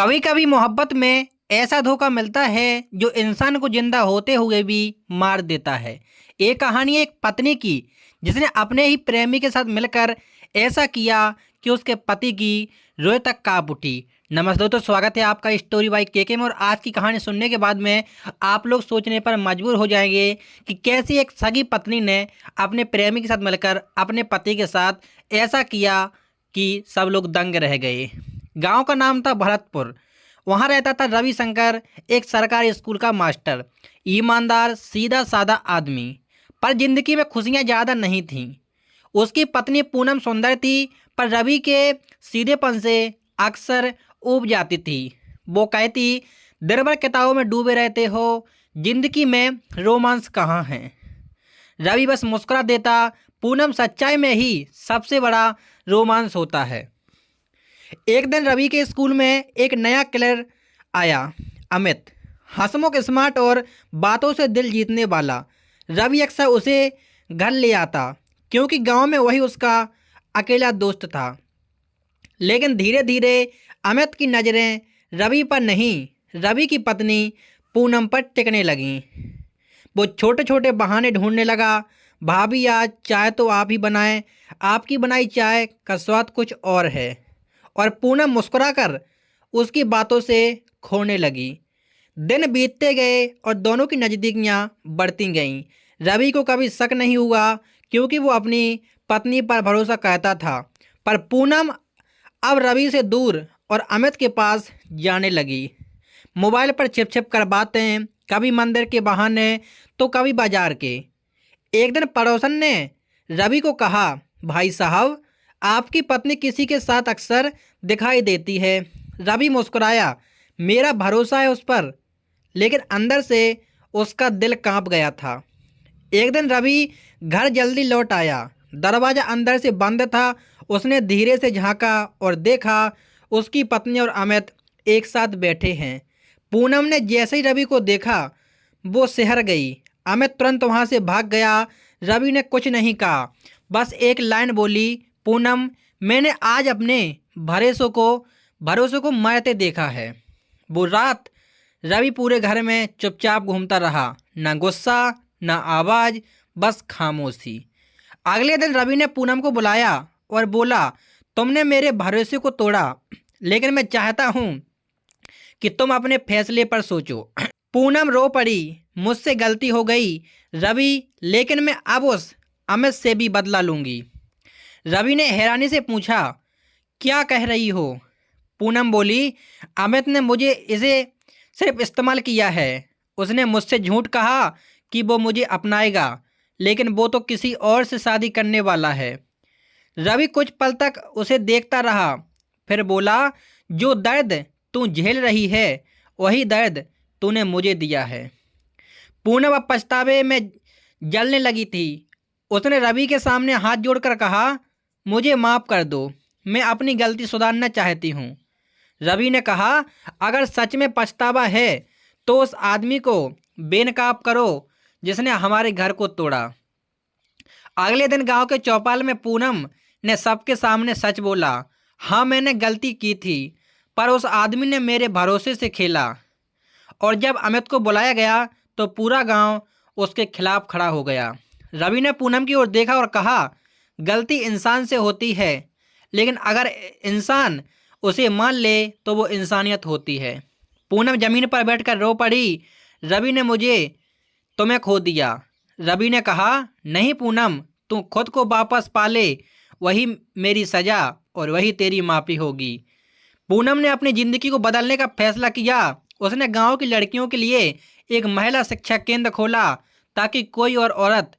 कभी कभी मोहब्बत में ऐसा धोखा मिलता है जो इंसान को जिंदा होते हुए भी मार देता है। ये कहानी एक पत्नी की जिसने अपने ही प्रेमी के साथ मिलकर ऐसा किया कि उसके पति की रोए तक कांप उठी। नमस्ते दोस्तों, स्वागत है आपका स्टोरी बाई केके में। और आज की कहानी सुनने के बाद में आप लोग सोचने पर मजबूर हो जाएंगे कि कैसी एक सगी पत्नी ने अपने प्रेमी के साथ मिलकर अपने पति के साथ ऐसा किया कि सब लोग दंग रह गए। गांव का नाम था भरतपुर। वहां रहता था रविशंकर, एक सरकारी स्कूल का मास्टर, ईमानदार सीधा साधा आदमी। पर जिंदगी में खुशियां ज़्यादा नहीं थीं। उसकी पत्नी पूनम सुंदर थी, पर रवि के सीधेपन से अक्सर ऊब जाती थी। वो कहती, दिन भर किताबों में डूबे रहते हो, जिंदगी में रोमांस कहाँ है। रवि बस मुस्कुरा देता, पूनम सच्चाई में ही सबसे बड़ा रोमांस होता है। एक दिन रवि के स्कूल में एक नया क्लर्क आया, अमित। हंसमुख, स्मार्ट और बातों से दिल जीतने वाला। रवि अक्सर उसे घर ले आता क्योंकि गांव में वही उसका अकेला दोस्त था। लेकिन धीरे धीरे अमित की नज़रें रवि पर नहीं, रवि की पत्नी पूनम पर टिकने लगीं। वो छोटे छोटे बहाने ढूंढने लगा। भाभी, आज चाय तो आप ही बनाएं, आपकी बनाई चाय का स्वाद कुछ और है। और पूनम मुस्कुराकर उसकी बातों से खोने लगी। दिन बीतते गए और दोनों की नज़दीकियाँ बढ़ती गईं। रवि को कभी शक नहीं हुआ क्योंकि वो अपनी पत्नी पर भरोसा करता था। पर पूनम अब रवि से दूर और अमित के पास जाने लगी। मोबाइल पर छिप छिप कर बातें, कभी मंदिर के बहाने तो कभी बाजार के। एक दिन पड़ोसन ने रवि को कहा, भाई साहब, आपकी पत्नी किसी के साथ अक्सर दिखाई देती है। रवि मुस्कुराया, मेरा भरोसा है उस पर। लेकिन अंदर से उसका दिल कांप गया था। एक दिन रवि घर जल्दी लौट आया। दरवाज़ा अंदर से बंद था। उसने धीरे से झांका और देखा उसकी पत्नी और अमित एक साथ बैठे हैं। पूनम ने जैसे ही रवि को देखा वो सिहर गई। अमित तुरंत वहाँ से भाग गया। रवि ने कुछ नहीं कहा, बस एक लाइन बोली, पूनम, मैंने आज अपने भरोसे को मरते देखा है। वो रात रवि पूरे घर में चुपचाप घूमता रहा, ना गुस्सा ना आवाज़, बस खामोशी। अगले दिन रवि ने पूनम को बुलाया और बोला, तुमने मेरे भरोसे को तोड़ा, लेकिन मैं चाहता हूँ कि तुम अपने फैसले पर सोचो। पूनम रो पड़ी, मुझसे गलती हो गई रवि, लेकिन मैं अब उस अमित से भी बदला लूँगी। रवि ने हैरानी से पूछा, क्या कह रही हो? पूनम बोली, अमित ने मुझे इसे सिर्फ इस्तेमाल किया है। उसने मुझसे झूठ कहा कि वो मुझे अपनाएगा, लेकिन वो तो किसी और से शादी करने वाला है। रवि कुछ पल तक उसे देखता रहा, फिर बोला, जो दर्द तू झेल रही है वही दर्द तूने मुझे दिया है। पूनम अब पछतावे में जलने लगी थी। उसने रवि के सामने हाथ जोड़कर कहा, मुझे माफ़ कर दो, मैं अपनी गलती सुधारना चाहती हूँ। रवि ने कहा, अगर सच में पछतावा है तो उस आदमी को बेनकाब करो जिसने हमारे घर को तोड़ा। अगले दिन गांव के चौपाल में पूनम ने सबके सामने सच बोला, हाँ, मैंने गलती की थी, पर उस आदमी ने मेरे भरोसे से खेला। और जब अमित को बुलाया गया तो पूरा गांव उसके खिलाफ खड़ा हो गया। रवि ने पूनम की ओर देखा और कहा, गलती इंसान से होती है, लेकिन अगर इंसान उसे मान ले तो वो इंसानियत होती है। पूनम जमीन पर बैठकर रो पड़ी, रवि ने मुझे तुम्हें खो दिया। रवि ने कहा, नहीं पूनम, तू खुद को वापस पाले, वही मेरी सज़ा और वही तेरी माफ़ी होगी। पूनम ने अपनी ज़िंदगी को बदलने का फैसला किया। उसने गांव की लड़कियों के लिए एक महिला शिक्षा केंद्र खोला ताकि कोई और औरत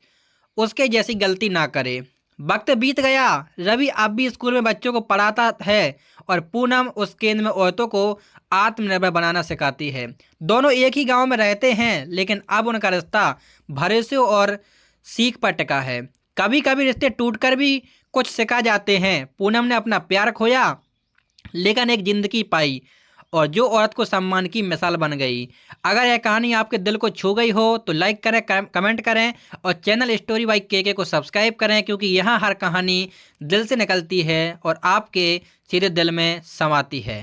उसके जैसी गलती ना करे। वक्त बीत गया। रवि अब भी स्कूल में बच्चों को पढ़ाता है और पूनम उस केंद्र में औरतों को आत्मनिर्भर बनाना सिखाती है। दोनों एक ही गांव में रहते हैं, लेकिन अब उनका रिश्ता भरोसे और सीख पर टिका है। कभी कभी रिश्ते टूटकर भी कुछ सिखा जाते हैं। पूनम ने अपना प्यार खोया, लेकिन एक ज़िंदगी पाई और जो औरत को सम्मान की मिसाल बन गई। अगर यह कहानी आपके दिल को छू गई हो तो लाइक करें, कमेंट करें और चैनल स्टोरी बाई केके को सब्सक्राइब करें, क्योंकि यहाँ हर कहानी दिल से निकलती है और आपके सीधे दिल में समाती है।